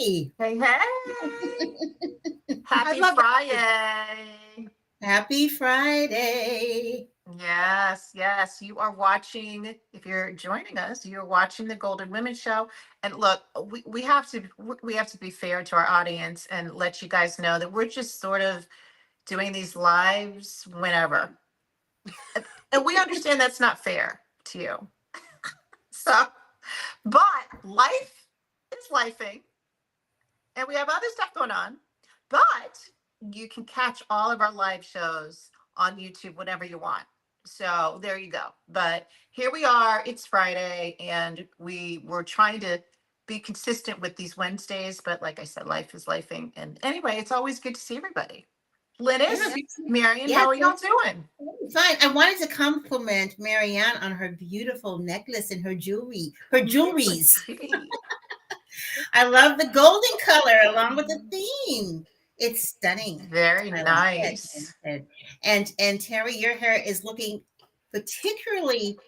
Hey. Hey, hey. Happy Friday. Happy Friday. Yes, yes. You are watching, if you're joining us, you're watching the Golden Women Show. And look, we have to be fair to our audience and let you guys know that we're just sort of doing these lives whenever. And we understand that's not fair to you. So, but life is lifing. And we have other stuff going on, but you can catch all of our live shows on YouTube whenever you want. So there you go. But here we are. It's Friday, and we were trying to be consistent with these Wednesdays. But like I said, life is lifing. And anyway, it's always good to see everybody. Yeah, Lynnis, Mariann, yeah, how are y'all doing? fine. I wanted to compliment Mariann on her beautiful necklace and her jewelry, her Really jewelries. pretty. I love the golden color along with the theme. It's stunning. Very I like it. nice. And Terri, your hair is looking particularly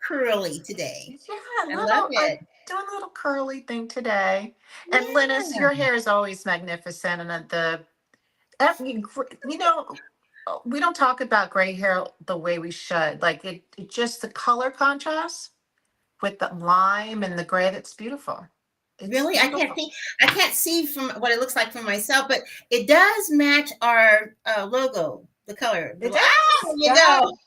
curly today. Yeah, a I love little. I'm it. doing a little curly thing today. And Linus, Yeah. your hair is always magnificent, and you know, we don't talk about gray hair the way we should. Like it just the color contrast with the lime and the gray. That's beautiful. It's Really, beautiful. I can't see from what it looks like for myself, but it does match our logo, the color. It There does. you Yeah, go.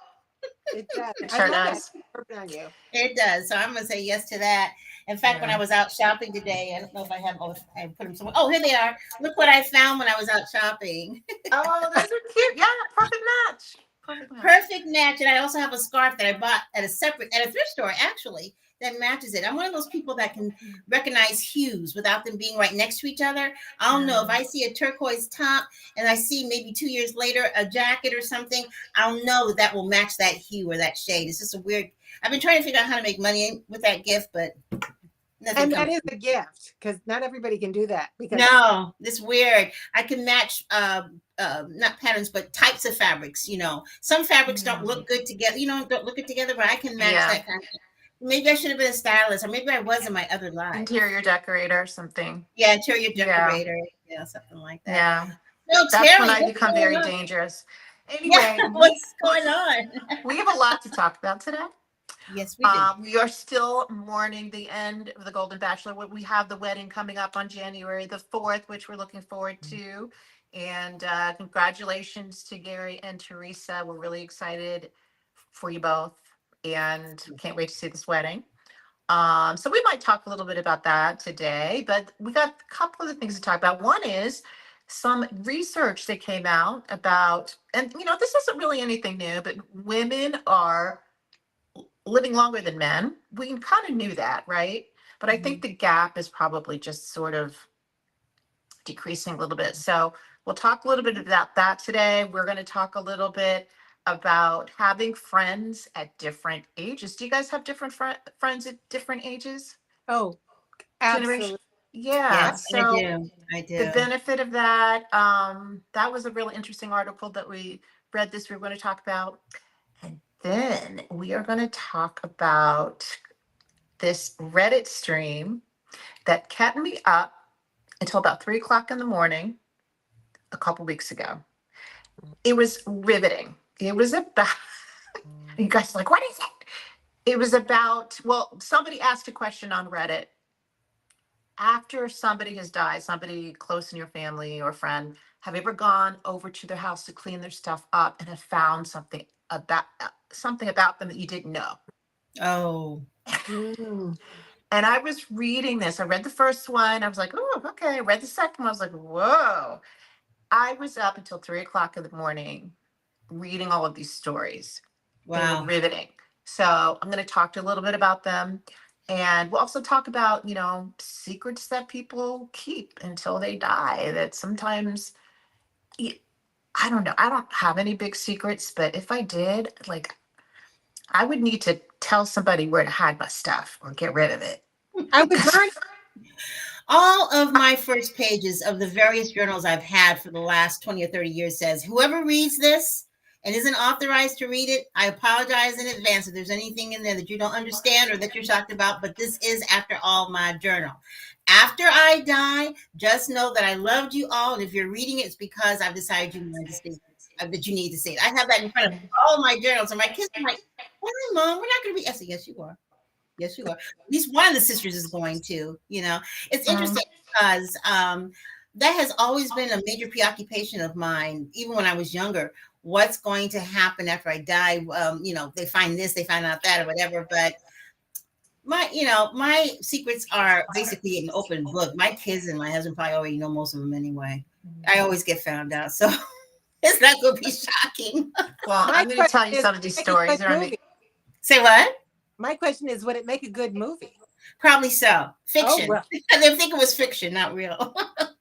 it does. It I sure love that does. perfect on you. It does. So I'm gonna say yes to that. In fact, when I Yeah. was out shopping today, I don't know if I have. Oh, I put them somewhere. Oh, here they are. Look what I found when I was out shopping. Oh, those are cute. Yeah, perfect match. Perfect match. Perfect match. And I also have a scarf that I bought at a thrift store actually that matches it. I'm one of those people that can recognize hues without them being right next to each other. I don't know if I see a turquoise top and I see maybe 2 years later a jacket or something, I'll know that that will match that hue or that shade. It's just a weird. I've been trying to figure out how to make money with that gift, but nothing And that comes. is a gift because not everybody can do that because No, it's weird. I can match not patterns but types of fabrics. Some fabrics don't look good together. Don't look good together, but I can match Yeah. that kind of. Maybe I should have been a stylist, or maybe I was in my other life. Interior decorator or something. Yeah, interior Yeah. decorator. Yeah, something like that. Yeah. So That's when Terri, I what's become going very on? dangerous. Yeah, Anyway, what's going on? we have a lot to talk about today. Yes, we do. We are still mourning the end of the Golden Bachelor. We have the wedding coming up on January the 4th, which we're looking forward to. And congratulations to Gary and Teresa. We're really excited for you both and can't wait to see this wedding. So we might talk a little bit about that today, but we got a couple of things to talk about. One is some research that came out about, and this isn't really anything new, but women are living longer than men. We kind of knew that, right? But I think the gap is probably just sort of decreasing a little bit. So we'll talk a little bit about that today. We're going to talk a little bit about having friends at different ages. Do you guys have different friends at different ages? oh, Generation? absolutely. Yeah. Yes, I So do. I the do. benefit of that, that was a really interesting article that we read this we're going to talk about. And then we are going to talk about this Reddit stream that kept me up until about 3 o'clock in the morning a couple weeks ago. It was riveting. It was about, you guys are like, what is it? It was about, well, somebody asked a question on Reddit. After somebody has died, somebody close in your family or friend, have you ever gone over to their house to clean their stuff up and have found something about them that you didn't know? Oh, Mm. And I was reading this. I read the first one. I was like, oh, okay. I read the second one. I was like, whoa. I was up until 3 o'clock in the morning reading all of these stories. They were wow. riveting. So I'm going to talk to a little bit about them. And we'll also talk about, secrets that people keep until they die. That sometimes, I don't know. I don't have any big secrets, but if I did, like, I would need to tell somebody where to hide my stuff or get rid of it. I would burn. All of my first pages of the various journals I've had for the last 20 or 30 years says, whoever reads this, and isn't authorized to read it, I apologize in advance if there's anything in there that you don't understand or that you're shocked about, but this is, after all, my journal. After I die, just know that I loved you all, and if you're reading it, it's because I've decided you wanted to see that you need to see it. I have that in front of all my journals, and my kids are like, "Why, Mom? We're not going to read." I said, "Yes, you are. Yes, you are." At least one of the sisters is going to. It's interesting because that has always been a major preoccupation of mine, even when I was younger. What's going to happen after I die? They find this, they find out that, or whatever. But my secrets are basically an open book. My kids and my husband probably already know most of them anyway. I always get found out, so it's not going to be shocking. Well, My I'm going to tell you question some of these is, would it stories. make a good movie? Say what? My question is, would it make a good movie? Probably so. Oh, Fiction. well. I didn't think it was fiction, not real.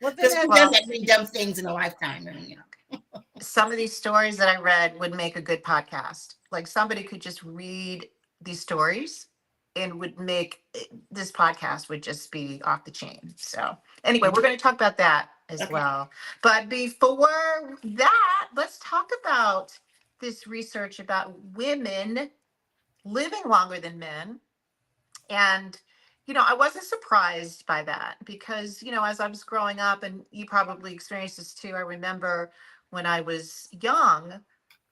Well, then Because who that's- does that many dumb things in a lifetime? Some of these stories that I read would make a good podcast. Like somebody could just read these stories and would make this podcast would just be off the chain. So anyway, we're going to talk about that as Okay. well. But before that, let's talk about this research about women living longer than men. And I wasn't surprised by that because, as I was growing up, and you probably experienced this too, I remember when I was young,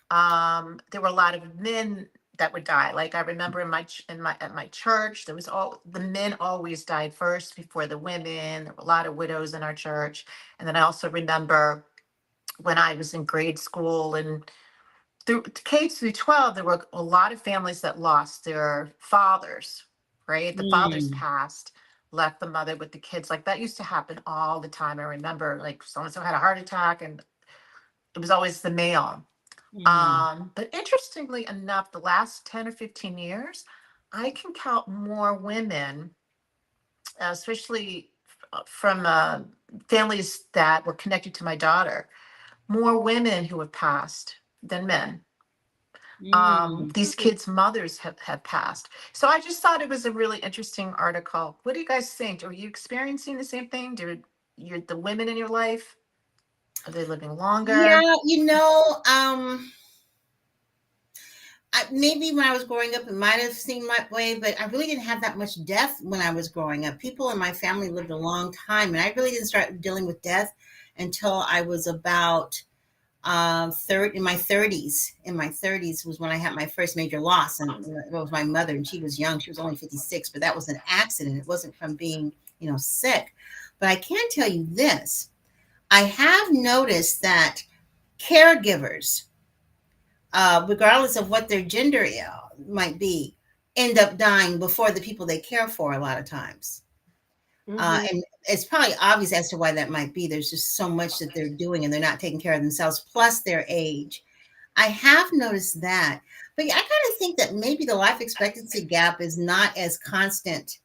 there were a lot of men that would die. Like I remember at my church, there was the men always died first before the women. There were a lot of widows in our church. And then I also remember when I was in grade school and through K through 12, there were a lot of families that lost their fathers, right? The fathers passed, left the mother with the kids. Like that used to happen all the time. I remember like so-and-so had a heart attack and it was always the male. But interestingly enough, the last 10 or 15 years, I can count more women, especially from families that were connected to my daughter, more women who have passed than men. These kids' mothers have passed. So I just thought it was a really interesting article. What do you guys think? Are you experiencing the same thing? Do the women in your life, are they living longer? Yeah, maybe when I was growing up, it might have seemed that way, but I really didn't have that much death when I was growing up. People in my family lived a long time, and I really didn't start dealing with death until I was about in my 30s. In my 30s was when I had my first major loss, and it was my mother, and she was young. She was only 56, but that was an accident. It wasn't from being, sick. But I can tell you this. I have noticed that caregivers, regardless of what their gender might be, end up dying before the people they care for a lot of times. And it's probably obvious as to why that might be. There's just so much that they're doing and they're not taking care of themselves, plus their age. I have noticed that. But I kind of think that maybe the life expectancy gap is not as constant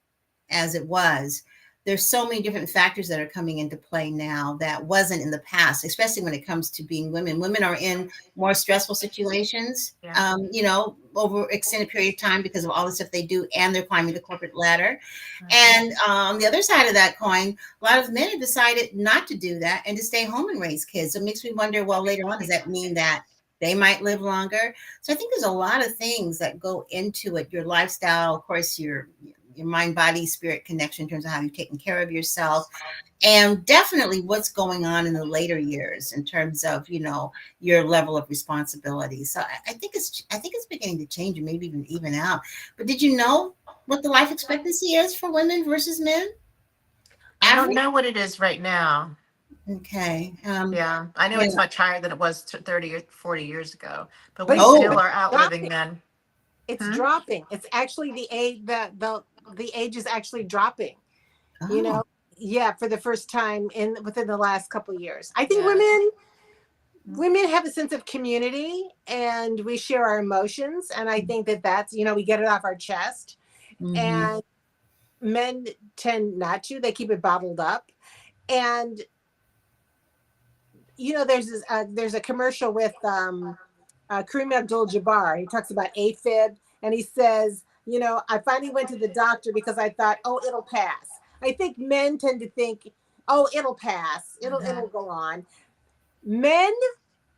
as it was. There's so many different factors that are coming into play now that wasn't in the past, especially when it comes to being women. Women are in more stressful situations, over extended period of time because of all the stuff they do, and they're climbing the corporate ladder. And on the other side of that coin, a lot of men have decided not to do that and to stay home and raise kids. So it makes me wonder, well, later on, does that mean that they might live longer? So I think there's a lot of things that go into it. Your lifestyle, of course, your mind, body, spirit connection in terms of how you're taking care of yourself, and definitely what's going on in the later years in terms of, your level of responsibility. So I think it's beginning to change and maybe even out. But did you know what the life expectancy is for women versus men? I don't know what it is right now. Okay. Yeah, I know it's much higher than it was 30 or 40 years ago, but we But still are outliving men. It's dropping. It's actually the age, the age is actually dropping. Oh. For the first time within the last couple of years. I think Yes. women have a sense of community, and we share our emotions, and I think that's we get it off our chest. And men tend not to. They keep it bottled up. And there's a commercial with Kareem Abdul-Jabbar. He talks about AFib, and he says, I finally went to the doctor because I thought, oh, it'll pass. I think men tend to think, oh, it'll pass. It'll go on. Men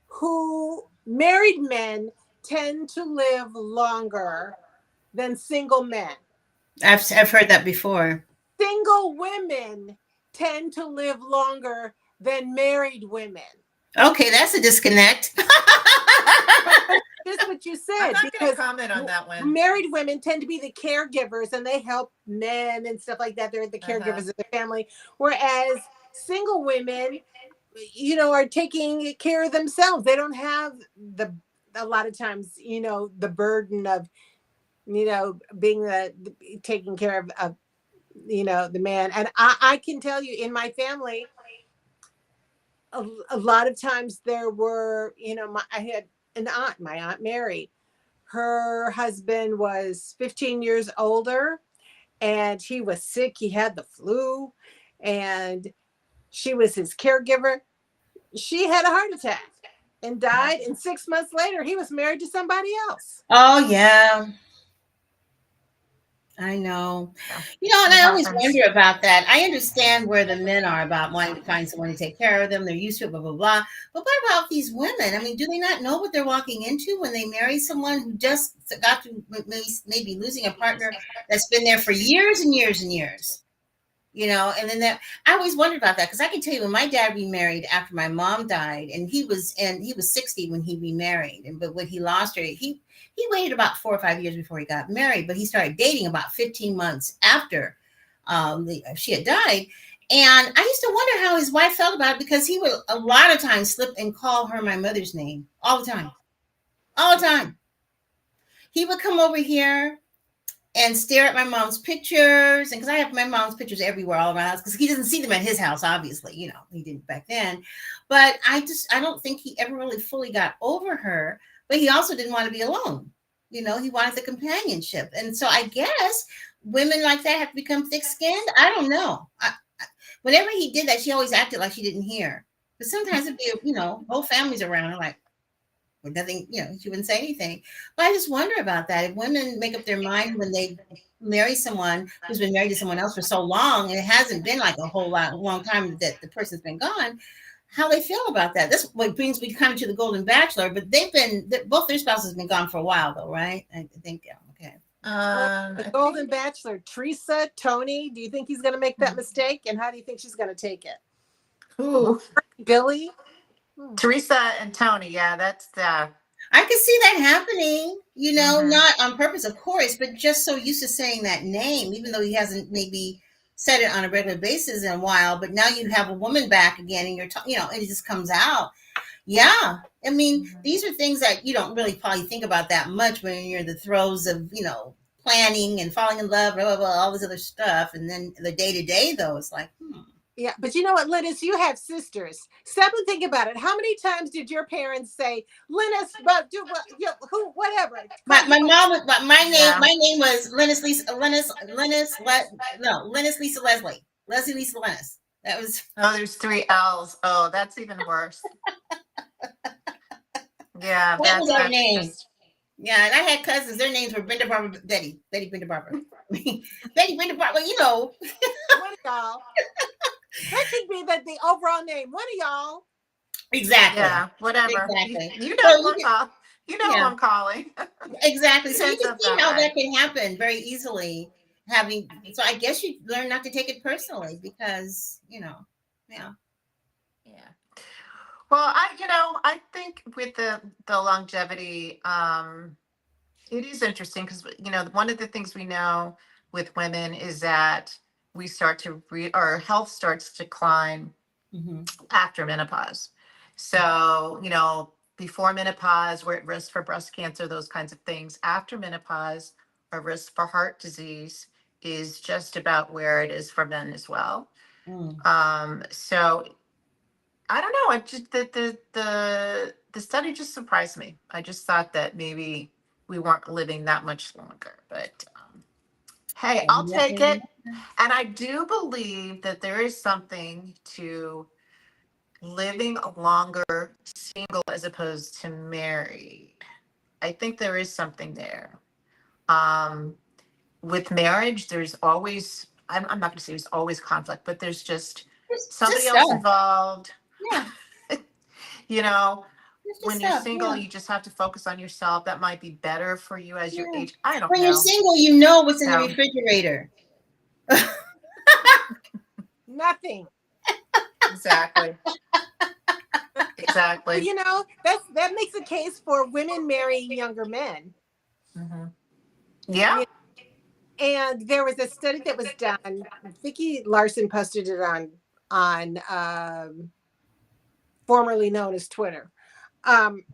who married men tend to live longer than single men. I've heard that before. Single women tend to live longer than married women. Okay, that's a disconnect. But just what you I'm said, not going to because comment on that one. married women tend to be the caregivers and they help men and stuff like that. They're the caregivers of the family. Whereas single women, are taking care of themselves. They don't have a lot of times, the burden of, being taking care of the man. And I can tell you in my family, a lot of times there were, I had an aunt, my aunt Mary. Her husband was 15 years older and he was sick. He had the flu and she was his caregiver. She had a heart attack and died. And 6 months later, he was married to somebody else. Oh yeah. I know. And I always wonder about that. I understand where the men are about wanting to find someone to take care of them. They're used to it, blah, blah, blah. But what about these women? I mean, do they not know what they're walking into when they marry someone who just got to maybe losing a partner that's been there for years and years and years? And then I always wondered about that because I can tell you when my dad remarried after my mom died, and he was 60 when he remarried, but when he lost her, he waited about 4 or 5 years before he got married, but he started dating about 15 months after she had died. And I used to wonder how his wife felt about it because he would a lot of times slip and call her my mother's name all the time. All the time. He would come over here and stare at my mom's pictures. And because I have my mom's pictures everywhere all around the house, because he doesn't see them at his house, obviously, he didn't back then. But I don't think he ever really fully got over her, but he also didn't want to be alone. He wanted the companionship. And so I guess women like that have to become thick-skinned. I don't know. Whenever he did that, she always acted like she didn't hear. But sometimes it'd be, whole families around her like, with nothing, she wouldn't say anything. But I just wonder about that. If women make up their mind when they marry someone who's been married to someone else for so long, and it hasn't been like a long time that the person's been gone, how they feel about that. That's what brings me kind of to the Golden Bachelor. But both their spouses have been gone for a while, though, right? I think, okay. The Golden Bachelor, Teresa, Tony. Do you think he's going to make that mistake? And how do you think she's going to take it? Who? Billy? Teresa and Tony. Yeah, that's I could see that happening, not on purpose, of course, but just so used to saying that name, even though he hasn't maybe said it on a regular basis in a while. But now you have a woman back again, and and it just comes out. Yeah, I mean, these are things that you don't really probably think about that much when you're in the throes of planning and falling in love, blah blah blah, all this other stuff, and then the day to day, though, it's like. Yeah, but you know what, Lynnis, you have sisters. Stop and think about it. How many times did your parents say, "Lynnis, but do what, who, whatever"? My mom was my name was Lynnis Lisa Lynnis Leslie Lisa Lynnis. That was. Oh, there's 3 L's. Oh, that's even worse. Yeah, that was our name. Yeah, and I had cousins. Their names were Brenda Barbara Betty Brenda Barbara. Betty Brenda Barbara. What are y'all? That should be the overall name. What are y'all? Exactly. Yeah, whatever. Exactly. You know who I'm calling. Exactly. So you can see how that can happen very easily. So I guess you learn not to take it personally because, yeah. Yeah. Well, I think with the longevity, it is interesting because, one of the things we know with women is that we start to our health starts to decline after menopause. So, before menopause, we're at risk for breast cancer, those kinds of things. After menopause, our risk for heart disease is just about where it is for men as well. So I don't know. I just the study just surprised me. I just thought that maybe we weren't living that much longer, but hey, I'll take it. And I do believe that there is something to living longer single as opposed to married. I think there is something there. With marriage, there's always, I'm not going to say there's always conflict, but there's just somebody else involved. Yeah. It's just when you're stuff. single, Yeah. you just have to focus on yourself. That might be better for you as you Yeah. age. I don't When you're know. single, you know what's in the So, refrigerator. Nothing. exactly. Well, Exactly. that makes a case for women marrying younger men. Hmm. Yeah. You- And there was a study that was done. Vicki Larson posted it on formerly known as Twitter. Um,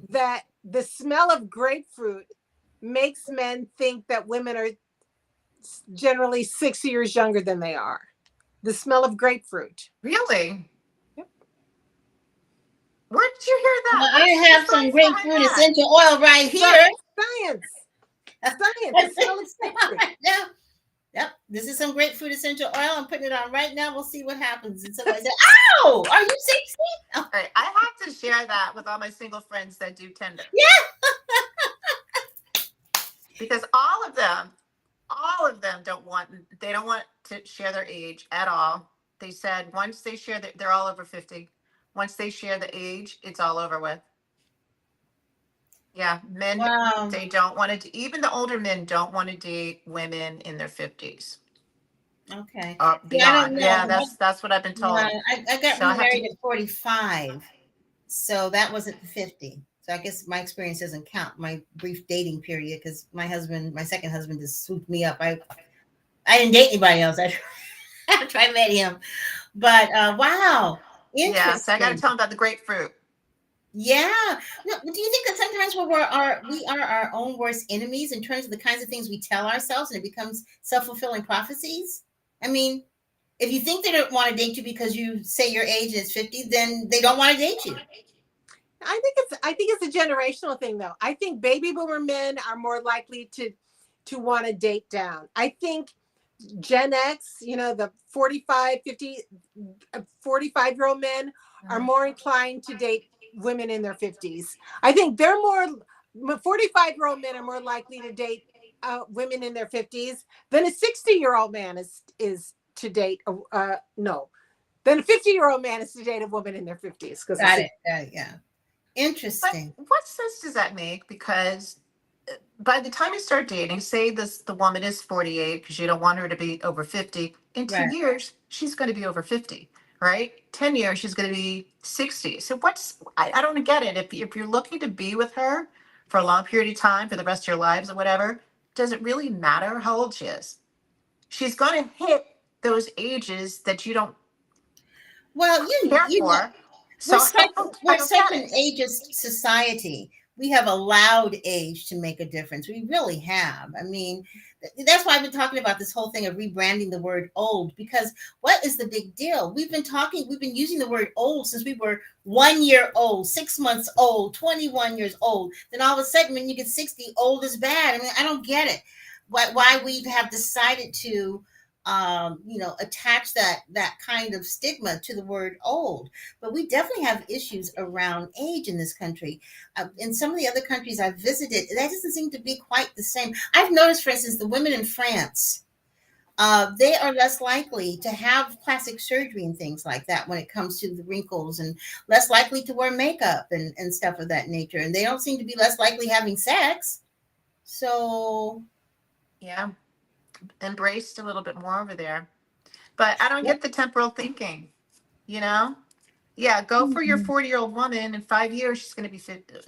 that the smell of grapefruit makes men think that women are generally 6 years younger than they are. The smell of grapefruit. Really? Yep. Where did you hear Well, that? I What's the have some science behind grapefruit that? essential oil right So, here. science. Science. The smell of grapefruit. Yeah. Yep. This is some grapefruit essential oil. I'm putting it on right now. We'll see what happens. And somebody said, "Oh, are you 60?" Oh, All right, I have to share that with all my single friends that do Tinder. yeah. Because all of them they don't want to share their age at all. They said once they share that, they're all over 50. Once they share the age, it's all over with. Yeah, men, Wow. they don't want to, even the older men don't want to date women in their 50s Okay. or See, I don't beyond. Yeah, know. that's what I've been Yeah, told. I got So I have to, remarried at 45. So that wasn't the 50. So I guess my experience doesn't count, my brief dating period, because my second husband just swooped me up. I didn't date anybody else. After I met him. But wow, yeah, so I got to interesting. tell them about the grapefruit. Yeah. No, do you think that sometimes we are our own worst enemies in terms of the kinds of things we tell ourselves, and it becomes self-fulfilling prophecies? I mean, if you think they don't want to date you because you say your age is 50, then they don't want to date you. I think it's a generational thing though. I think baby boomer men are more likely to want to date down. I think Gen X, the 45, 50, 45-year-old men are more inclined to date women in their 50s. I think 45-year-old men are more likely to date women in their 50s than a 60-year-old man is to date. No, than a 50-year-old man is to date a woman in their 50s. Got it. Yeah. But Interesting. what sense does that make? Because by the time you start dating, say the woman is 48 because you don't want her to be over 50. In Right. 2 years, she's going to be over 50, right? 10 years, she's going to be 60. So I don't get it. If you're looking to be with her for a long period of time, for the rest of your lives or whatever, does it really matter how old she is? She's going to hit those ages that you don't Well, care you know, for. So I we're don't such get an it. ageist society. We have allowed age to make a difference. We really have. I mean, that's why I've been talking about this whole thing of rebranding the word old, because what is the big deal? We've been using the word old since we were 1 year old, 6 months old, 21 years old. Then all of a sudden, when you get 60, old is bad. I mean, I don't get it. Why we have decided to attach that kind of stigma to the word old. But we definitely have issues around age in this country. In some of the other countries I've visited, that doesn't seem to be quite the same. I've noticed, for instance, the women in France, they are less likely to have plastic surgery and things like that when it comes to the wrinkles, and less likely to wear makeup and stuff of that nature. And they don't seem to be less likely having sex. So, Yeah, embraced a little bit more over there. But I don't yep. get the temporal thinking, you know? Yeah, go for your 40-year-old woman. In 5 years, she's going to be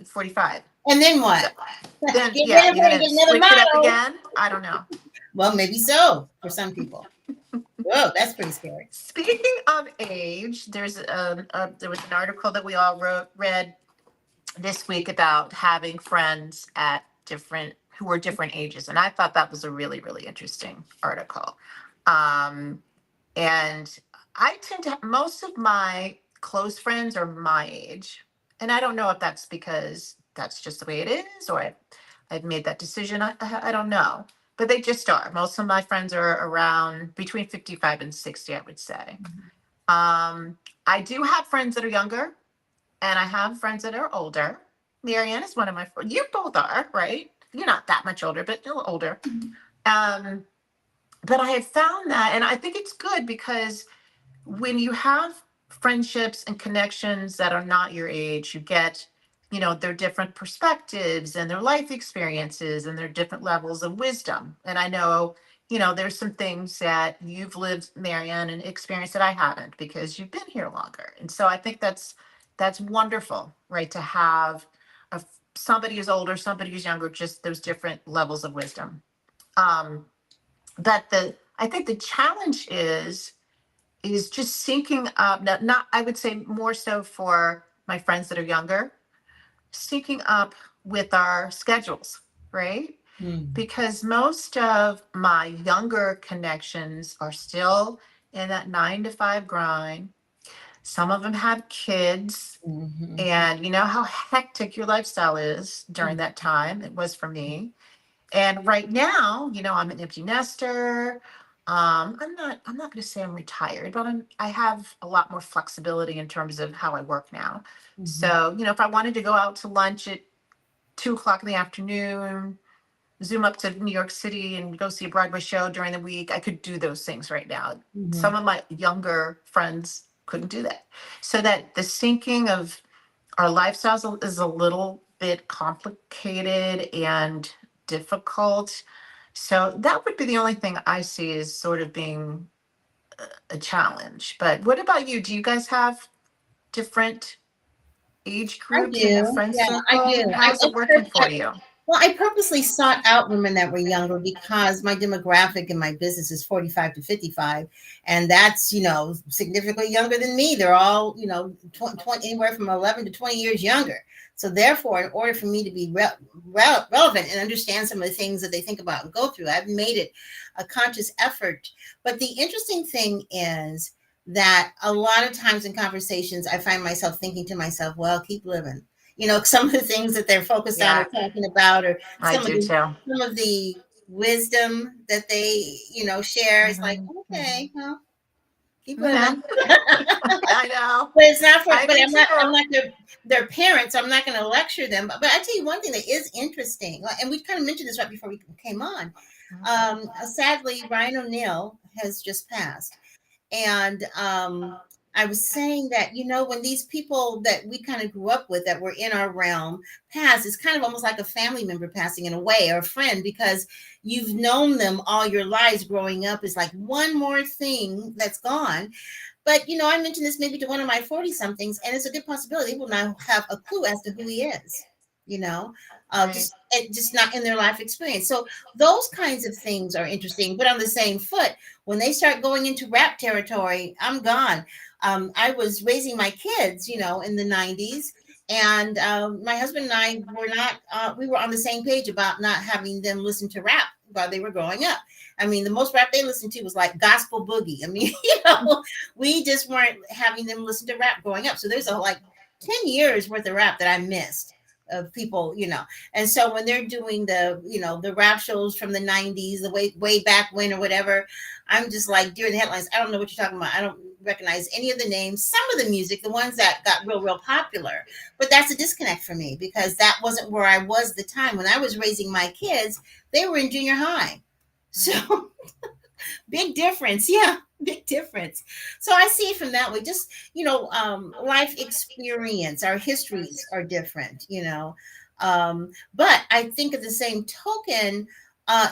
45. And then So what? then, Get yeah, rid of you're her and going to get another switch it up model. again. I don't know. Well, maybe so for some people. Whoa, that's pretty scary. Speaking of age, there was an article that we all read this week about having friends who were different ages, and I thought that was a really, really interesting article. Um, And I tend to, most of my close friends are my age. And I don't know if that's because that's just the way it is, or I've made that decision. I don't know. But they just are. Most of my friends are around between 55 and 60, I would say. I do have friends that are younger, and I have friends that are older. Mariann is one of my friends. You both are, right? You're not that much older, but a little older. Um, but I have found that, and I think it's good because when you have friendships and connections that are not your age, you get their different perspectives and their life experiences and their different levels of wisdom. And I know, there's some things that you've lived, Mariann, and experienced that I haven't because you've been here longer. And so I think that's wonderful, right? To have a, somebody who's older, somebody who's younger, just those different levels of wisdom. Um, but I think the challenge is just syncing up. Not I would say more so for my friends that are younger, syncing up with our schedules, right? Because most of my younger connections are still in that 9 to 5 grind. Some of them have kids, and you know how hectic your lifestyle is during that time. It was for me. And right now, I'm an empty nester. I'm not going to say I'm retired, but I have a lot more flexibility in terms of how I work now. So, if I wanted to go out to lunch at 2 o'clock in the afternoon, zoom up to New York City and go see a Broadway show during the week, I could do those things right now. Some of my younger friends couldn't do that. So that the syncing of our lifestyles is a little bit complicated and difficult. So that would be the only thing I see as sort of being a challenge. But what about you? Do you guys have different age I groups in your do. friend Yeah, I circle? do. How's it working for you? Well, I purposely sought out women that were younger because my demographic in my business is 45 to 55. And that's, significantly younger than me. They're all, 20, anywhere from 11 to 20 years younger. So therefore, in order for me to be relevant and understand some of the things that they think about and go through, I've made it a conscious effort. But the interesting thing is that a lot of times in conversations, I find myself thinking to myself, well, keep living. Some of the things that they're focused on or talking about, or I do too. some of the wisdom that they, share. It's like, okay, well, keep living. I know. But it's not for, I but do I'm too. not their parents. I'm not going to lecture them. But I tell you one thing that is interesting, and we kind of mentioned this right before we came on. Sadly, Ryan O'Neal has just passed. And I was saying that, when these people that we kind of grew up with that were in our realm pass, it's kind of almost like a family member passing in a way, or a friend, because you've known them all your lives growing up. Is like one more thing that's gone. But, I mentioned this maybe to one of my 40 somethings, and it's a good possibility they will not have a clue as to who he is, Right. just not in their life experience. So those kinds of things are interesting. But on the same foot, when they start going into rap territory, I'm gone. I was raising my kids, in the 90s. And my husband and I were not, we were on the same page about not having them listen to rap while they were growing up. I mean, the most rap they listened to was like gospel boogie. I mean, we just weren't having them listen to rap growing up. So there's like 10 years worth of rap that I missed of people, And so when they're doing the rap shows from the 90s, the way back when or whatever, I'm just like during the headlines, I don't know what you're talking about. I don't recognize any of the names, some of the music, the ones that got real popular. But that's a disconnect for me because that wasn't where I was the time when I was raising my kids. They were in junior high. So big difference. Yeah, big difference. So I see it from that way. Just, life experience, our histories are different, but I think at the same token,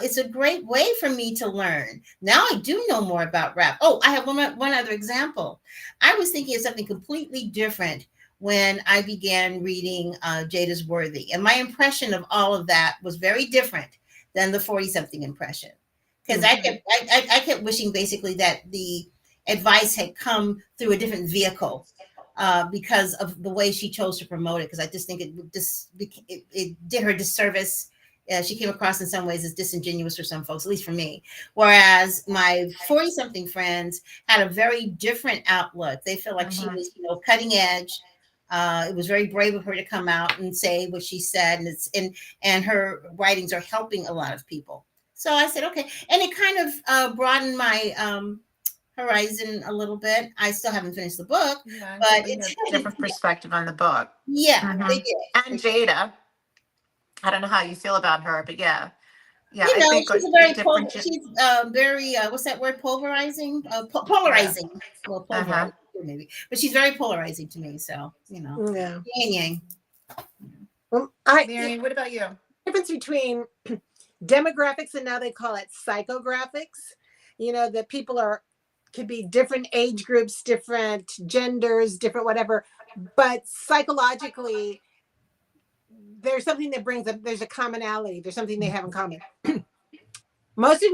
it's a great way for me to learn. Now I do know more about rap. Oh, I have one other example. I was thinking of something completely different when I began reading Jada's Worthy. And my impression of all of that was very different than the 40-something impression. Because I kept wishing basically that the advice had come through a different vehicle because of the way she chose to promote it. Because I just think it did her disservice. She came across in some ways as disingenuous for some folks, at least for me. Whereas my 40-something friends had a very different outlook. They feel like she was, cutting edge. It was very brave of her to come out and say what she said, and her writings are helping a lot of people. So I said, okay. And it kind of broadened my horizon a little bit. I still haven't finished the book, but it's a different perspective on the book. Yeah, they did. And Jada, I don't know how you feel about her, but yeah, I think she's she's very what's that word? Pulverizing, polarizing. Well, polarizing maybe, but she's very polarizing to me. So Yeah. yin yang. Mariann, what about you? Difference between demographics and now they call it psychographics. That people could be different age groups, different genders, different whatever, but psychologically there's something that brings up, there's a commonality, there's something they have in common. Most of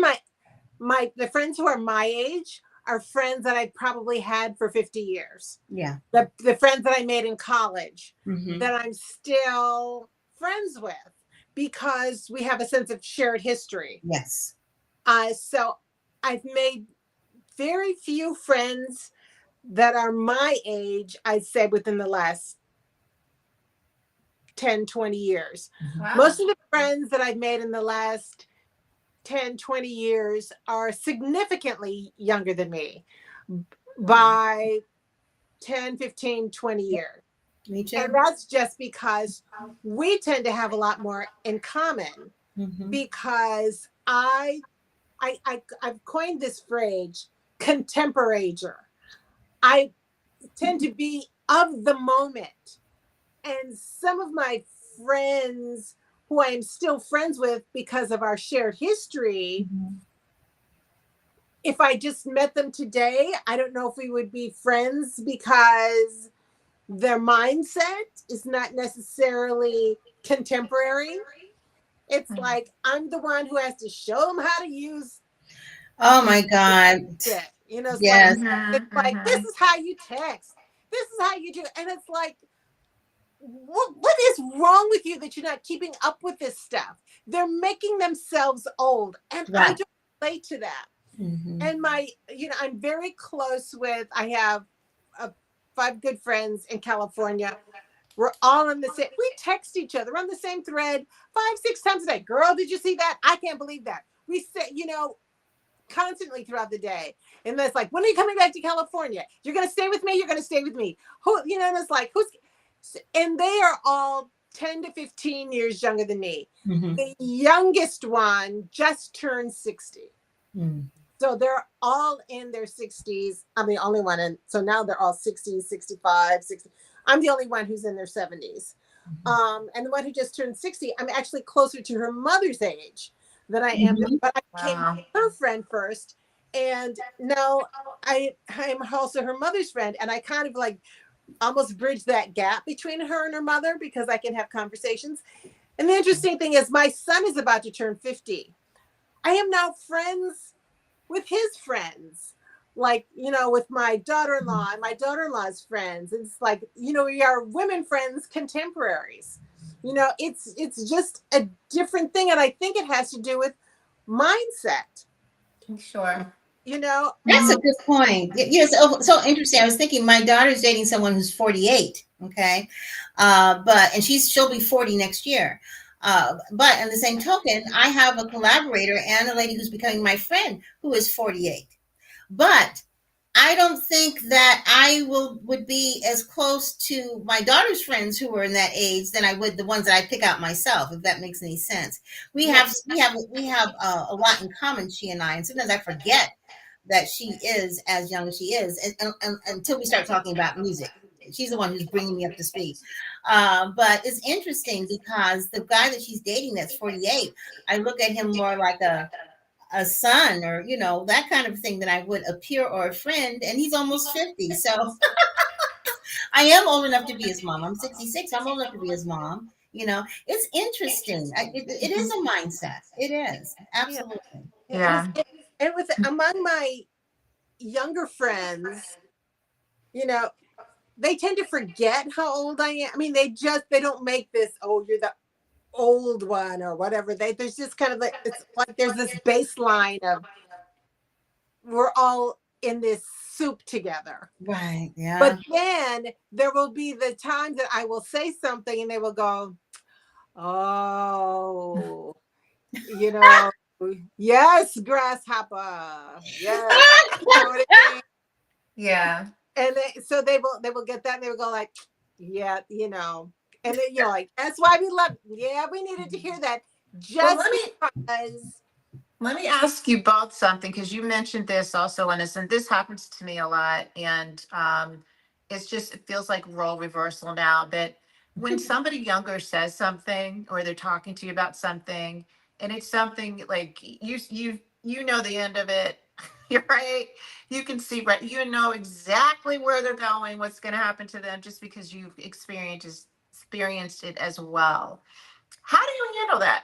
the friends who are my age are friends that I probably had for 50 years. Yeah. The friends that I made in college Mm-hmm. that I'm still friends with because we have a sense of shared history. Yes. So I've made very few friends that are my age, I'd say within the last 10, 20 years. Wow. Most of the friends that I've made in the last 10, 20 years are significantly younger than me by 10, 15, 20 years. Me too. And that's just because we tend to have a lot more in common because I've coined this phrase, contempораger. I tend to be of the moment. And some of my friends who I am still friends with because of our shared history, if I just met them today, I don't know if we would be friends because their mindset is not necessarily contemporary. It's like I'm the one who has to show them how to use. Oh my God. It. It's Yes. like this is how you text. This is how you do. And it's like, what is wrong with you that you're not keeping up with this stuff? They're making themselves old, and I don't relate to that. And I'm very close with. I have 5 good friends in California. We're all in the same. We text each other on the same thread 5-6 times a day. Girl, did you see that? I can't believe that. We say, constantly throughout the day. And it's like, when are you coming back to California? You're going to stay with me? You're going to stay with me. Who, and it's like, and they are all 10 to 15 years younger than me. The youngest one just turned 60. So they're all in their 60s. I'm the only one. And so now they're all 60, 65, 60. I'm the only one who's in their 70s. And the one who just turned 60, I'm actually closer to her mother's age than I am. But I became her friend first. And now I'm also her mother's friend. And I kind of like almost bridge that gap between her and her mother because I can have conversations. And the interesting thing is my son is about to turn 50. I am now friends with his friends, like, with my daughter-in-law and my daughter-in-law's friends. It's like, we are women friends, contemporaries. It's just a different thing. And I think it has to do with mindset. Sure. That's a good point. So interesting. I was thinking my daughter's dating someone who's 48. Okay. And she'll be 40 next year. But on the same token, I have a collaborator and a lady who's becoming my friend who is 48. But I don't think that I would be as close to my daughter's friends who are in that age than I would the ones that I pick out myself, if that makes any sense. We have a lot in common, she and I, and sometimes I forget that she is as young as she is, and until we start talking about music. She's the one who's bringing me up to speed. But it's interesting because the guy that she's dating that's 48, I look at him more like a son or, that kind of thing than I would a peer or a friend. And he's almost 50. So I am old enough to be his mom. I'm 66. I'm old enough to be his mom. It's interesting. It is a mindset. It is. Absolutely. Yeah. And with among my younger friends, they tend to forget how old I am. I mean, they don't make this, oh, you're the old one or whatever. There's just kind of like, it's like there's this baseline of we're all in this soup together. Right. Yeah. But then there will be the times that I will say something and they will go, oh, yes, grasshopper. Yes. Yeah. And so they will get that and they will go like, yeah, and then like, that's why we love. Yeah, we needed to hear that. Just because. Let me ask you both something, because you mentioned this also, Lynnis, and this happens to me a lot. And it feels like role reversal now. But when somebody younger says something or they're talking to you about something and it's something like you know the end of it, you're right, you can see, right, you know exactly where they're going, what's going to happen to them, just because you've experienced it as well. How do you handle that?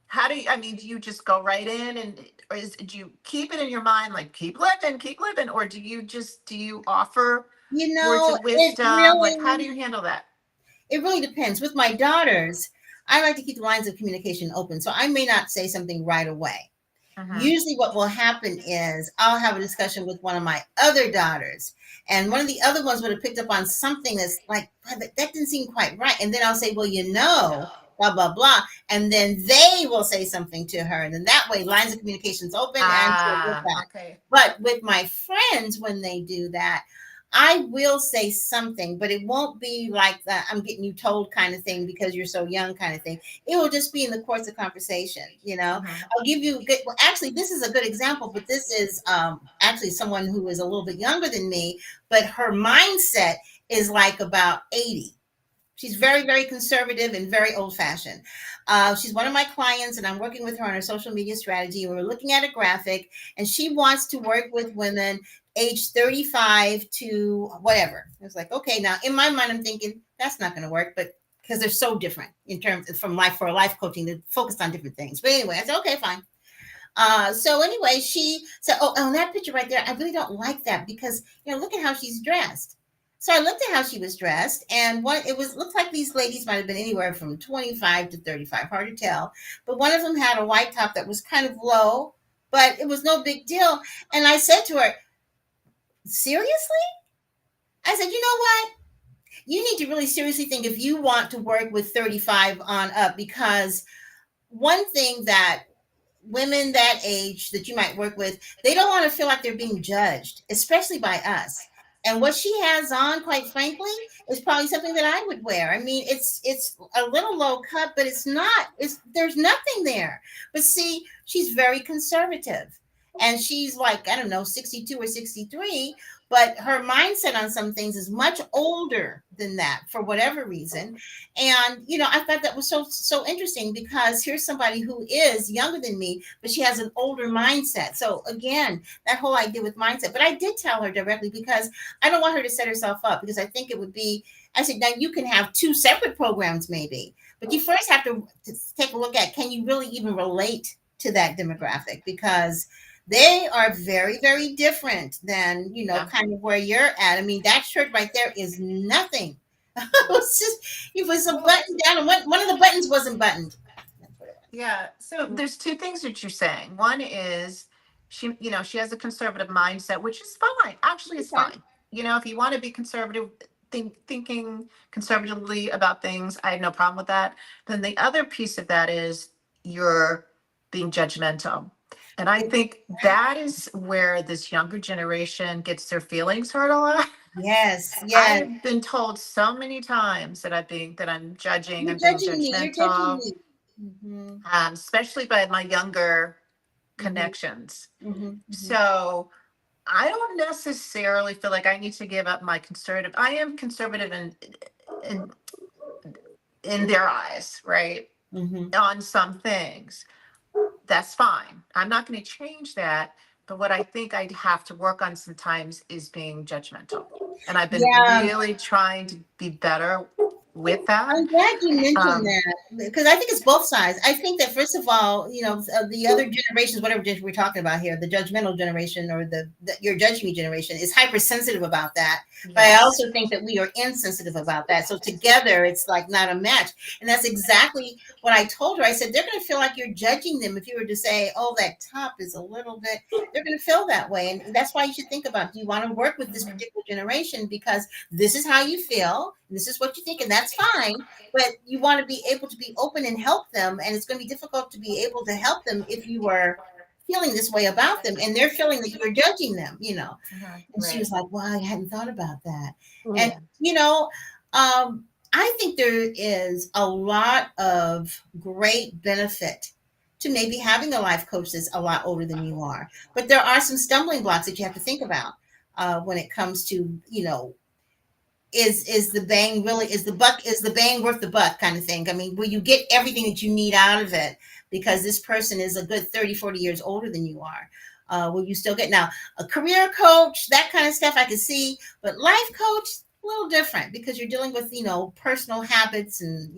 How do you, I mean, do you just go right in, and or do you keep it in your mind, like keep living, or do you offer You words know, of wisdom? Like, how do you handle that? it really depends. With my daughters, I like to keep the lines of communication open. So I may not say something right away. Mhm. Usually what will happen is I'll have a discussion with one of my other daughters, and one of the other ones would have picked up on something that's like, that didn't seem quite right. And then I'll say, well, blah, blah, blah. And then they will say something to her. And then that way lines of communication's open and she'll get Ah, that. okay. But with my friends, when they do that, I will say something, but it won't be like that I'm getting you told kind of thing because you're so young kind of thing. It will just be in the course of conversation, you know. Mhm. I'll give you a good, well, actually, this is a good example, but this is actually someone who is a little bit younger than me, but her mindset is like about 80. She's very, very conservative and very old fashioned. She's one of my clients, and I'm working with her on her social media strategy. We're looking at a graphic, and she wants to work with women age 35 to whatever. I was like, okay, now in my mind, I'm thinking that's not going to work, but because they're so different in terms of from life for life coaching, they're focused on different things. But anyway, I said, okay, fine. So anyway, she said, "Oh, on that picture right there, I really don't like that because look at how she's dressed." So I looked at how she was dressed, and what it was looked like these ladies might have been anywhere from 25 to 35, hard to tell. But one of them had a white top that was kind of low, but it was no big deal. And I said to her, "Seriously?" I said, "You know what? You need to really seriously think if you want to work with 35 on up because one thing that women that age that you might work with, they don't want to feel like they're being judged, especially by us. And what she has on, quite frankly, is probably something that I would wear. I mean, it's a little low cut, but it's not. It's there's nothing there. But see, she's very conservative, and she's like I don't know, 62 or 63. But her mindset on some things is much older than that for whatever reason. And I thought that was so interesting because here's somebody who is younger than me, but she has an older mindset. So again, that whole idea with mindset. But I did tell her directly because I don't want her to set herself up because I think it would be. I said, now you can have two separate programs maybe, but you first have to take a look at can you really even relate to that demographic because they are very, very different than Yeah. kind of where you're at. I mean, that shirt right there is nothing. It was just it was a button down, and one of the buttons wasn't buttoned. Yeah. So there's two things that you're saying. One is she has a conservative mindset, which is fine. Actually, it's Okay. fine. If you want to be conservative, thinking conservatively about things, I have no problem with that. Then the other piece of that is you're being judgmental. And I think that is where this younger generation gets their feelings hurt a lot. Yes, I yes. have been told so many times that I'm judging, You're I'm being judging me. You're judging judgmental, me. Mm-hmm, especially by my younger mm-hmm, connections. mm-hmm, mm-hmm. So I don't necessarily feel like I need to give up my conservative. I am conservative in in their eyes, right? Mm-hmm. On some things. That's fine. I'm not going to change that. But what I think I'd have to work on sometimes is being judgmental. And I've been Yeah, really trying to be better with that. I'm glad you mentioned Um, that because I think it's both sides. I think that first of all, the other generations, whatever we're talking about here, the judgmental generation or the you're judging me generation is hypersensitive about that. But I yes. also think that we are insensitive about that. So together, it's like not a match. And that's exactly what I told her. I said they're going to feel like you're judging them if you were to say, "Oh, that top is a little bit." They're going to feel that way, and that's why you should think about: do you want to work with this Mhm. particular generation because this is how you feel, this is what you think, and that's fine. But you want to be able to be open and help them, and it's going to be difficult to be able to help them if you are feeling this way about them, and they're feeling that you're judging them. Mhm. And she Right. was like, "Wow, I hadn't thought about that." And Yeah. I think there is a lot of great benefit to maybe having a life coach that's a lot older than you are, but there are some stumbling blocks that you have to think about when it comes to is the bang really, is the bang worth the buck kind of thing? I mean, will you get everything that you need out of it because this person is a good 30, 40 years older than you are? Will you still get, now a career coach, that kind of stuff I can see, but life coach, a little different because you're dealing with, personal habits and,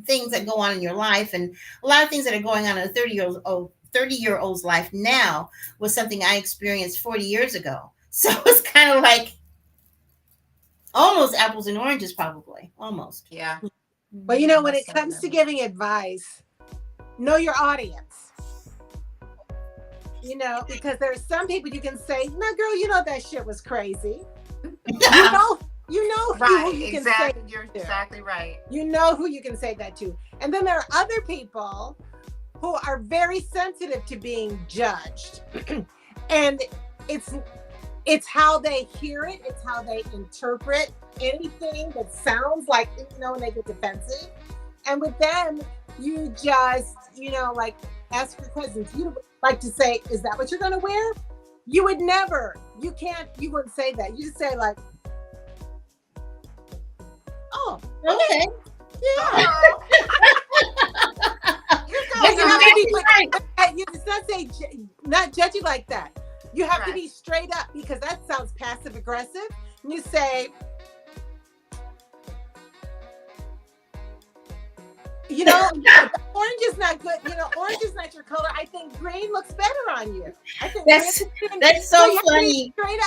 things that go on in your life, and a lot of things that are going on in a 30-year-old's life now was something I experienced 40 years ago. So it's kind of like almost apples and oranges, probably almost. Yeah. But when it comes to giving advice, know your audience. Because there are some people you can say, "No, girl, that shit was crazy." You know right, who you can exactly. say. You're exactly right. You know who you can say that to. And then there are other people who are very sensitive to being judged. And it's how they hear it, it's how they interpret anything that sounds like, and they get defensive. And with them, you just, ask your questions. You like to say, "Is that what you're going to wear?" You would never, you wouldn't say that. You just say like, "Oh, Okay. yeah." You just not say, not judge it like that. You have to be straight up, because that sounds passive aggressive. And you say, orange is not good. Orange is not your color. I think green looks better on you. I think that's so funny. Straight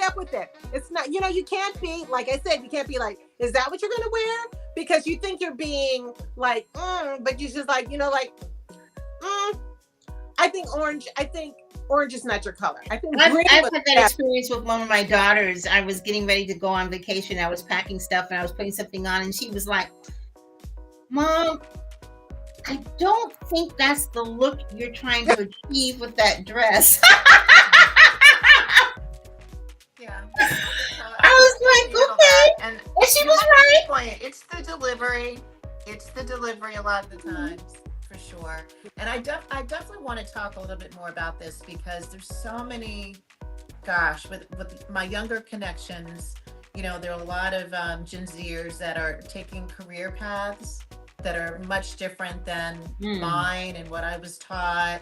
up with it. It's not, you can't be, like I said, you can't be like, "Is that what you're going to wear?" Because you think you're being like, but you're just like, I think orange is not your color. I think I've had that experience with one of my daughters. I was getting ready to go on vacation. I was packing stuff and I was putting something on, and she was like, "Mom, I don't think that's the look you're trying to achieve with that dress." Yeah. I was like, okay. And she was right. Point. It's the delivery. A lot of the times, for sure. And I definitely want to talk a little bit more about this, because there's so many, with my younger connections, there are a lot of Gen Zers that are taking career paths that are much different than mine and what I was taught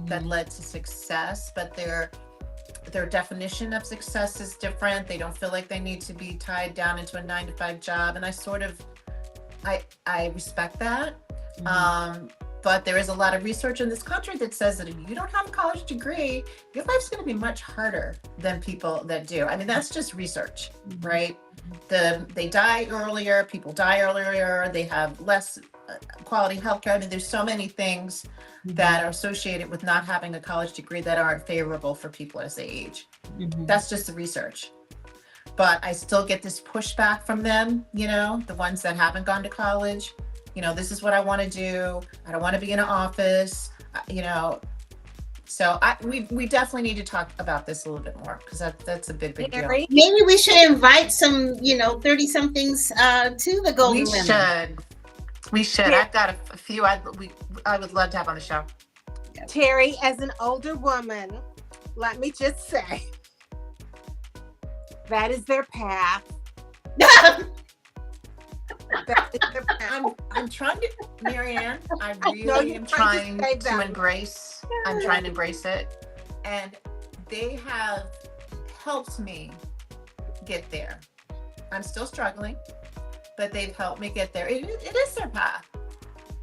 that led to success, but their definition of success is different. They don't feel like they need to be tied down into a 9-to-5 job. And I respect that. But there is a lot of research in this country that says that if you don't have a college degree, your life's going to be much harder than people that do. I mean, that's just research, right? They die earlier, people die earlier, they have less quality healthcare. I mean, there's so many things that are associated with not having a college degree that aren't favorable for people as they age. That's just the research. But I still get this pushback from them, the ones that haven't gone to college. This is what I want to do. I don't want to be in an office, So we definitely need to talk about this a little bit more, because that's a big deal. Maybe we should invite some, 30-somethings to the Golden Women. We should. Yeah. I've got a few I would love to have on the show. Terri, as an older woman, let me just say, that is their path. I'm trying to, Mariann, I really am trying to embrace. I'm trying to embrace it. And they have helped me get there. I'm still struggling, but they've helped me get there. It is their path.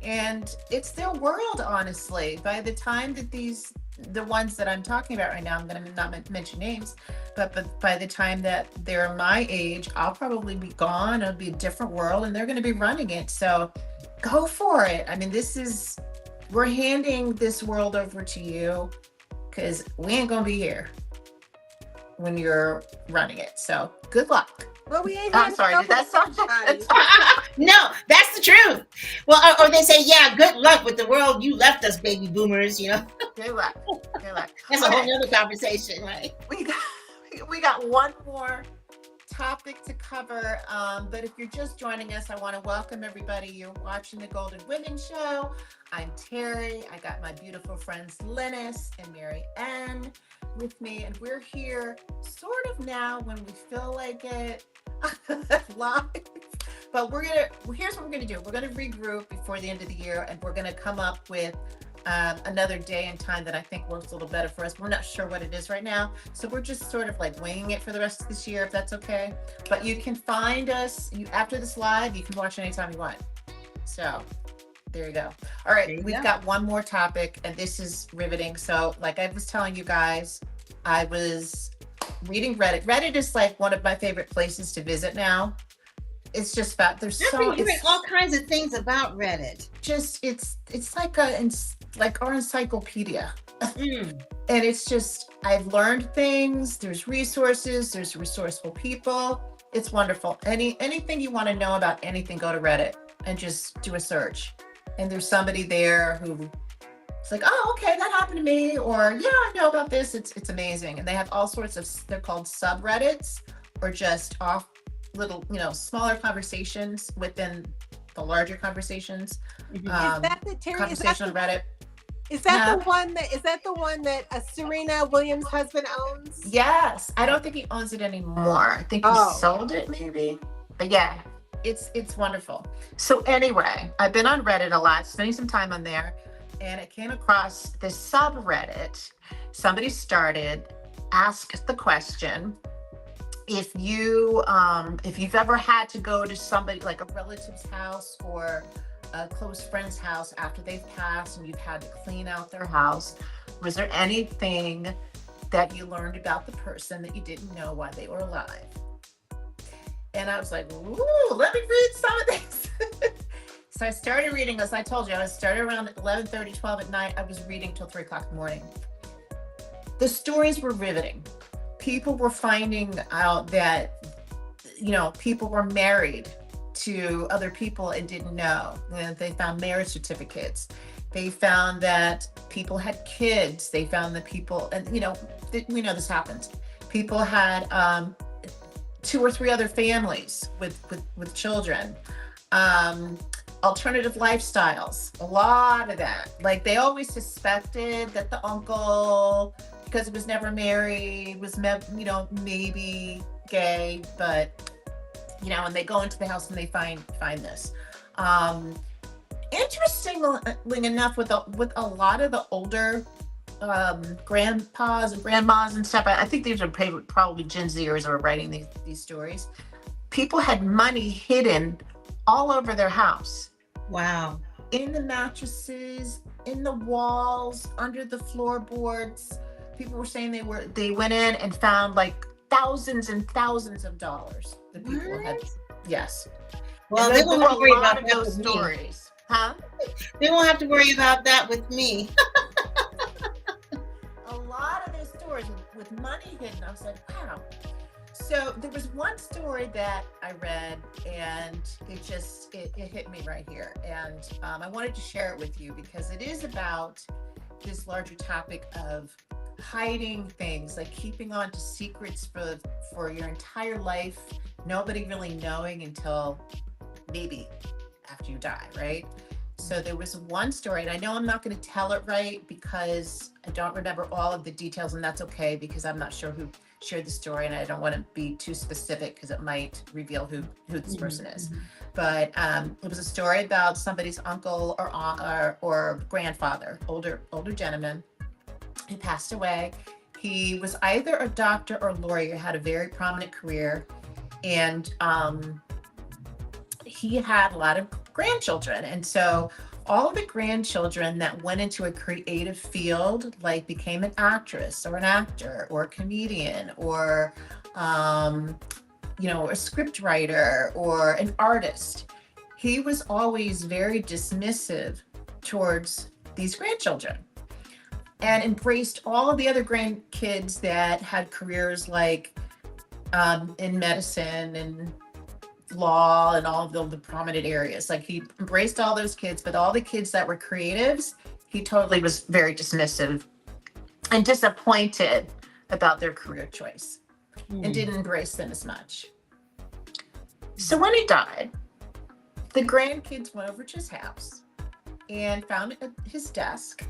And it's their world, honestly. By the time that the ones that I'm talking about right now, I'm going to not mention names, but by the time that they're my age, I'll probably be gone. It'll be a different world, and they're going to be running it. So go for it. I mean, we're handing this world over to you, because we ain't going to be here when you're running it. So good luck. Well, we ain't. I'm sorry. Did that sound? No, that's the truth. Well, or they say, "Yeah, good luck with the world you left us, baby boomers." Good luck. Good luck. That's a whole other conversation, right? We got one more topic to cover. But if you're just joining us, I want to welcome everybody. You're watching the Golden Women Show. I'm Terri. I got my beautiful friends Lynnis and Mariann with me, and we're here sort of now when we feel like it live. But here's what we're gonna do. We're gonna regroup before the end of the year, and we're gonna come up with another day and time that I think works a little better for us. We're not sure what it is right now, so we're just sort of like winging it for the rest of this year, if that's okay. But you can find us after this live. You can watch anytime you want. So there you go. All right, we've got one more topic, and this is riveting. So like I was telling you guys, I was reading Reddit. Reddit is like one of my favorite places to visit now. It's just that there's I've been hearing all kinds of things about Reddit. Just it's like our encyclopedia. And it's just, I've learned things, there's resources, there's resourceful people. It's wonderful. Anything you want to know about anything, go to Reddit and just do a search. And there's somebody there who it's like, oh, okay, that happened to me, or yeah, I know about this. It's amazing. And they have all sorts of, they're called subreddits, or just off little, smaller conversations within the larger conversations. Is that the Terri? Conversation on Reddit. Is that the one that Serena Williams' husband owns? Yes. I don't think he owns it anymore. I think he sold it maybe. But yeah, it's wonderful. So anyway, I've been on Reddit a lot, spending some time on there, and I came across this subreddit. Somebody started, ask the question, if you've ever had to go to somebody like a relative's house or a close friend's house after they've passed and you've had to clean out their house, was there anything that you learned about the person that you didn't know while they were alive? And I was like, ooh, let me read some of this. So I started reading, as I told you, I started around 11:30, 12 at night. I was reading till 3 o'clock in the morning. The stories were riveting. People were finding out that, people were married to other people and didn't know. They found marriage certificates. They found that people had kids. They found that people, and we know this happens. People had 2 or 3 other families with children. Alternative lifestyles, a lot of that. Like they always suspected that the uncle, because he was never married, was maybe gay, but and they go into the house and they find this. Interestingly enough, with a lot of the older grandpas and grandmas and stuff, I think these are probably Gen Zers who are writing these stories. People had money hidden all over their house. Wow. In the mattresses, in the walls, under the floorboards. People were saying they went in and found like thousands and thousands of dollars that people had. Yes. Well, they won't have to worry about those stories. Huh? They won't have to worry about that with me. A lot of those stories with money hidden. I was like, wow. So there was one story that I read, and it hit me right here. And I wanted to share it with you because it is about this larger topic of hiding things, like keeping on to secrets for your entire life, nobody really knowing until maybe after you die, right? So there was one story, and I know I'm not going to tell it right because I don't remember all of the details, and that's okay because I'm not sure who shared the story, and I don't want to be too specific because it might reveal who this person is. But it was a story about somebody's uncle or aunt or grandfather, older gentleman. He passed away. He was either a doctor or lawyer, had a very prominent career, and he had a lot of grandchildren. And so all of the grandchildren that went into a creative field, like became an actress or an actor or a comedian or, a script writer or an artist, he was always very dismissive towards these grandchildren and embraced all of the other grandkids that had careers like in medicine and law and all of the prominent areas. Like he embraced all those kids, but all the kids that were creatives, he totally was very dismissive and disappointed about their career choice and didn't embrace them as much. So when he died, the grandkids went over to his house and found his desk.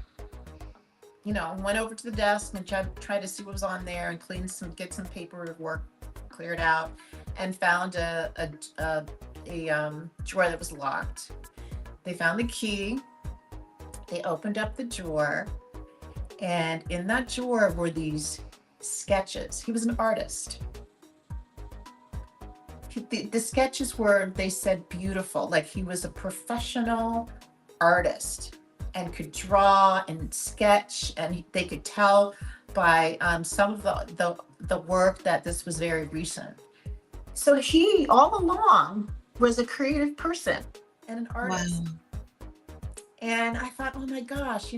Went over to the desk and tried to see what was on there and get some paperwork cleared out, and found a drawer that was locked. They found the key. They opened up the drawer, and in that drawer were these sketches. He was an artist. The sketches were, they said, beautiful. Like he was a professional artist and could draw and sketch, and they could tell by some of the work that this was very recent. So he all along was a creative person and an artist. Wow. And I thought, oh my gosh,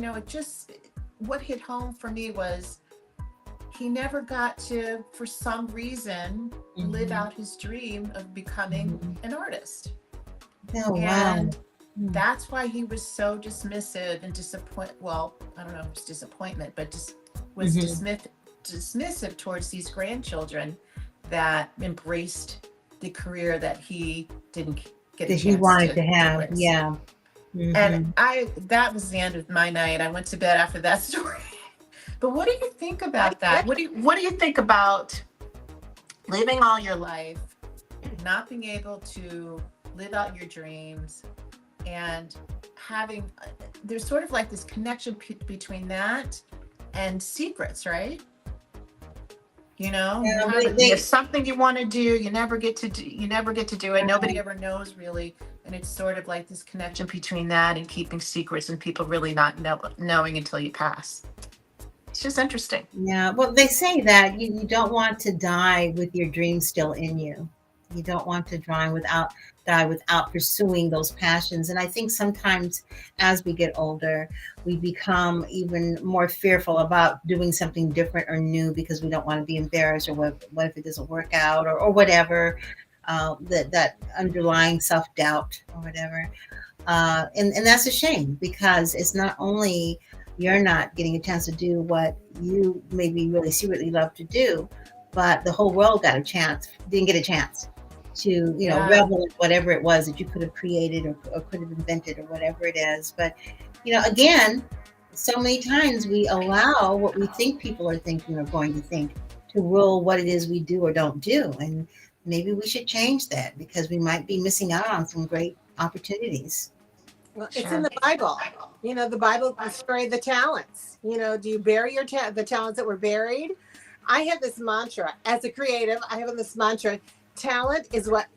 what hit home for me was he never got to, for some reason, live out his dream of becoming an artist. Oh, and wow. that's why he was so dismissive and disappointed. Well, I don't know if it's disappointment, but just was dismissive towards these grandchildren that embraced the career that he didn't get a chance he wanted to have. embrace. Yeah. And that was the end of my night. I went to bed after that story. But what do you think about that? What do you think about living all your life, not being able to live out your dreams, and having, there's sort of like this connection between that and secrets, right? You have something you want to do, you never get to do it. Nobody ever knows really. And it's sort of like this connection between that and keeping secrets, and people really not knowing until you pass. It's just interesting. Yeah. Well, they say that you don't want to die with your dreams still in you. You don't want to die without pursuing those passions. And I think sometimes as we get older, we become even more fearful about doing something different or new because we don't want to be embarrassed, or what if it doesn't work out, or whatever, that underlying self-doubt or whatever. And that's a shame, because it's not only you're not getting a chance to do what you maybe really secretly love to do, but the whole world didn't get a chance to, revel in whatever it was that you could have created or could have invented or whatever it is. But, again, so many times we allow what we think people are thinking or going to think to rule what it is we do or don't do. And maybe we should change that, because we might be missing out on some great opportunities. Well, it's in the Bible. The Bible, the story of the talents. Do you bury the talents that were buried? I have this mantra as a creative. I have this mantra: talent is what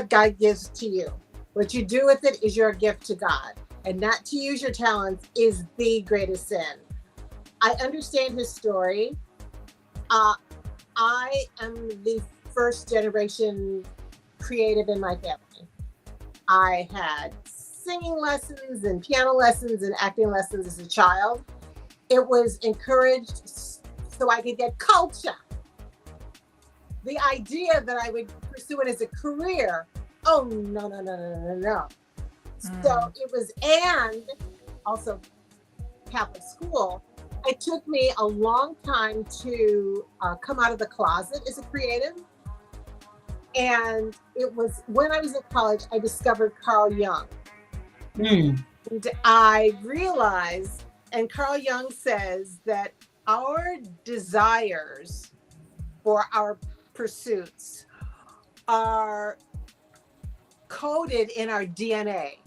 God gives to you. What you do with it is your gift to God, and not to use your talents is the greatest sin. I understand his story. I am the first generation creative in my family. I had singing lessons and piano lessons and acting lessons as a child. It was encouraged so I could get culture. The idea that I would pursue it as a career, oh, no. So it was, and also Catholic school. It took me a long time to come out of the closet as a creative. And it was when I was in college, I discovered Carl Jung. And I realized, and Carl Jung says that our desires for our pursuits are coded in our DNA.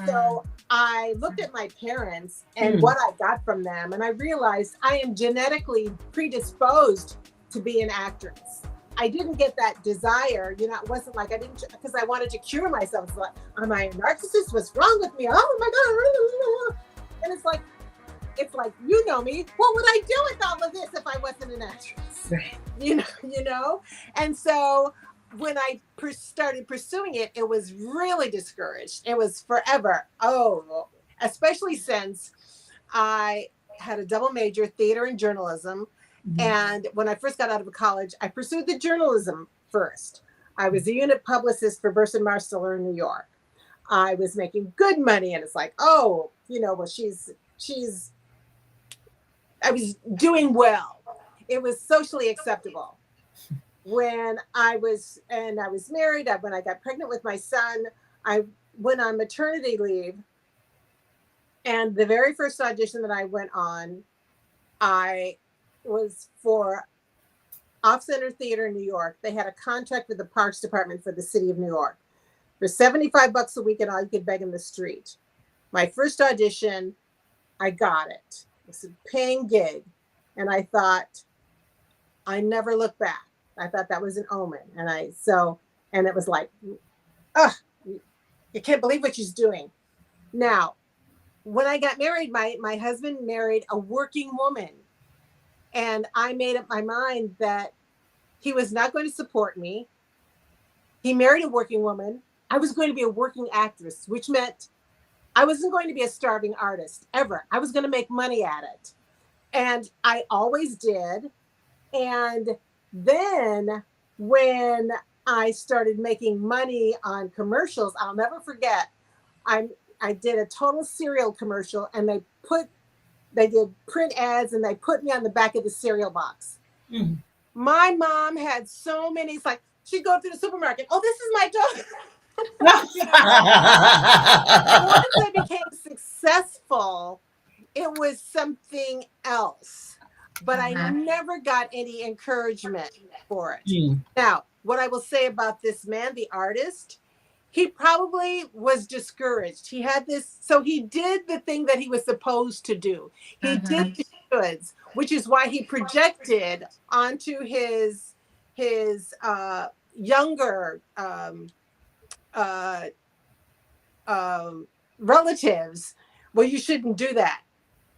So I looked at my parents and what I got from them, and I realized I am genetically predisposed to be an actress. I didn't get that desire, it wasn't like I didn't, because I wanted to cure myself. It's like, am I a narcissist? What's wrong with me? Oh my God. And it's like, you know me, what would I do with all of this if I wasn't an actress? Right. And so when I started pursuing it, it was really discouraged. It was forever. Oh, especially since I had a double major, theater and journalism. And when I first got out of college, I pursued the journalism first. I was a unit publicist for Burson Marsteller in New York. I was making good money, and it's like, I was doing well. It was socially acceptable. when I was married, when I got pregnant with my son, I went on maternity leave. And the very first audition that I went on, I was for Off Center Theater in New York. They had a contract with the Parks Department for the city of New York for $75 a week, and all you could beg in the street. My first audition, I got it. It was a paying gig. And I thought, I never look back. I thought that was an omen. And it was like, ugh, you can't believe what she's doing. Now, when I got married, my husband married a working woman. And I made up my mind that he was not going to support me. He married a working woman. I was going to be a working actress, which meant I wasn't going to be a starving artist ever. I was going to make money at it. And I always did. And then when I started making money on commercials, I'll never forget, I did a total cereal commercial, and they did print ads, and they put me on the back of the cereal box. Mm. My mom had so many, it's like she'd go through the supermarket. Oh, this is my daughter. Once I became successful, it was something else. But I never got any encouragement for it. Mm. Now, what I will say about this man, the artist, he probably was discouraged. He had this, so he did the thing that he was supposed to do. He did the goods, which is why he projected onto his younger relatives, well, you shouldn't do that.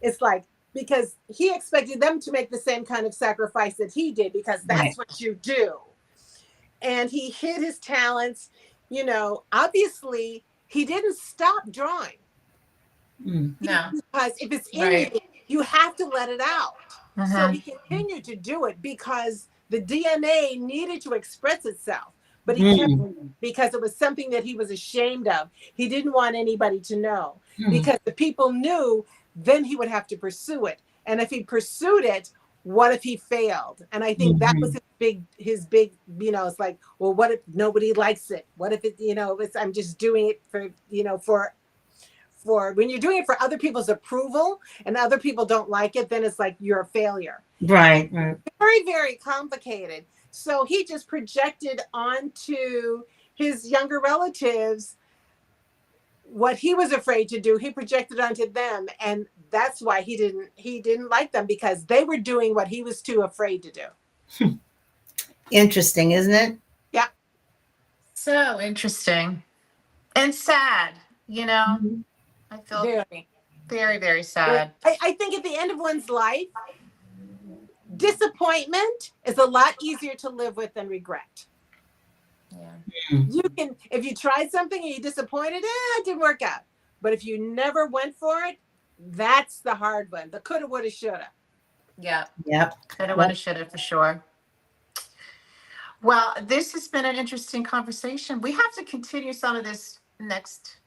It's like, because he expected them to make the same kind of sacrifice that he did, because that's what you do. And he hid his talents. You know, obviously, he didn't stop drawing. Mm. No. Because if it's in you, you have to let it out. So he continued to do it because the DNA needed to express itself. But he kept, because it was something that he was ashamed of. He didn't want anybody to know. Because the people knew, then he would have to pursue it. And if he pursued it, what if he failed? And I think that was his big, you know, it's like, well, what if nobody likes it? What if it, you know, I'm just doing it for, you know, for when you're doing it for other people's approval and other people don't like it, then it's like you're a failure. Right. Very, very complicated. So he just projected onto his younger relatives what he was afraid to do. He projected onto them, and that's why he didn't like them, because they were doing what he was too afraid to do. Interesting, isn't it? Yeah. So interesting and sad, you know. I feel Very, very, very sad. I think at the end of one's life, disappointment is a lot easier to live with than regret. Yeah. You can, if you tried something and you're disappointed, it didn't work out. But if you never went for it, that's the hard one. The coulda, woulda, shoulda. Yeah. Yep. Coulda, woulda, shoulda for sure. Well, this has been an interesting conversation. We have to continue some of this next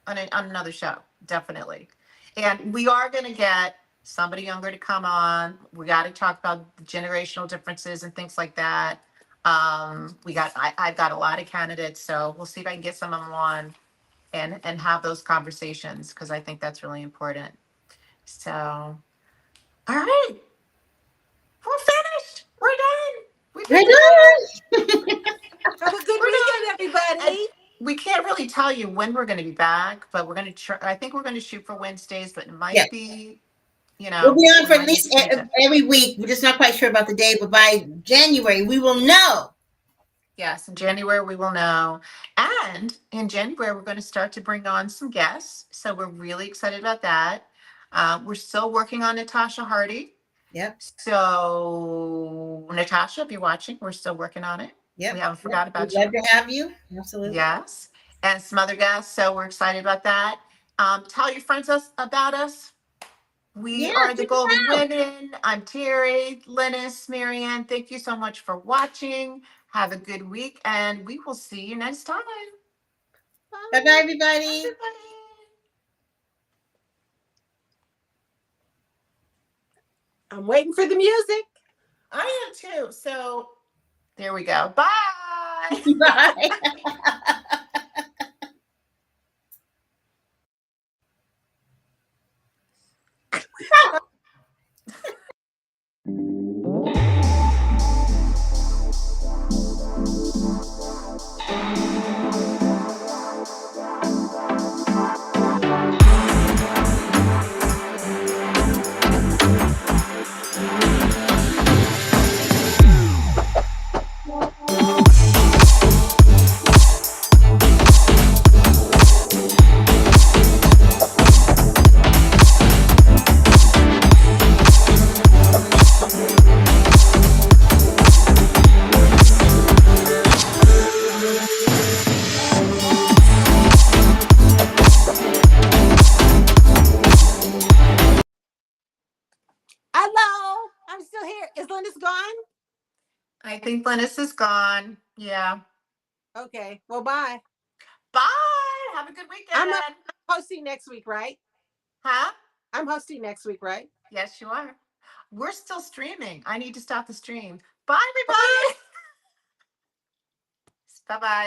on another show, definitely. And we are going to get somebody younger to come on. We got to talk about the generational differences and things like that. I've got a lot of candidates, so we'll see if I can get some of them on and have those conversations, because I think that's really important. So, all right, we're finished. We're done. We're done. Have a good weekend, everybody. We can't really tell you when we're going to be back, but we're going to try. I think we're going to shoot for Wednesdays, but it might be, you know, We'll be on for we at might least need to change it. every week. We're just not quite sure about the day, but by January, we will know. Yes, in January we will know. And in January, we're going to start to bring on some guests. So we're really excited about that. We're still working on Natasha Hardy. Yep. So, Natasha, if you're watching, we're still working on it. Yep. We haven't forgot about We'd you. love to have you. Absolutely. Yes. And some other guests. So we're excited about that. Tell your friends about us. We are the Golden Women. I'm Terri, Lynnis, Mariann. Thank you so much for watching. Have a good week, and we will see you next time. Bye bye, everybody. Everybody. I'm waiting for the music. I am too. So There we go. Bye. Bye. Hello, I'm still here. Is Lynnis gone? I think Lynnis is gone. Yeah. Okay, well, bye. Bye. Have a good weekend. I'm hosting next week, right? Huh? I'm hosting next week, right? Yes, you are. We're still streaming. I need to stop the stream. Bye, everybody. Bye-bye.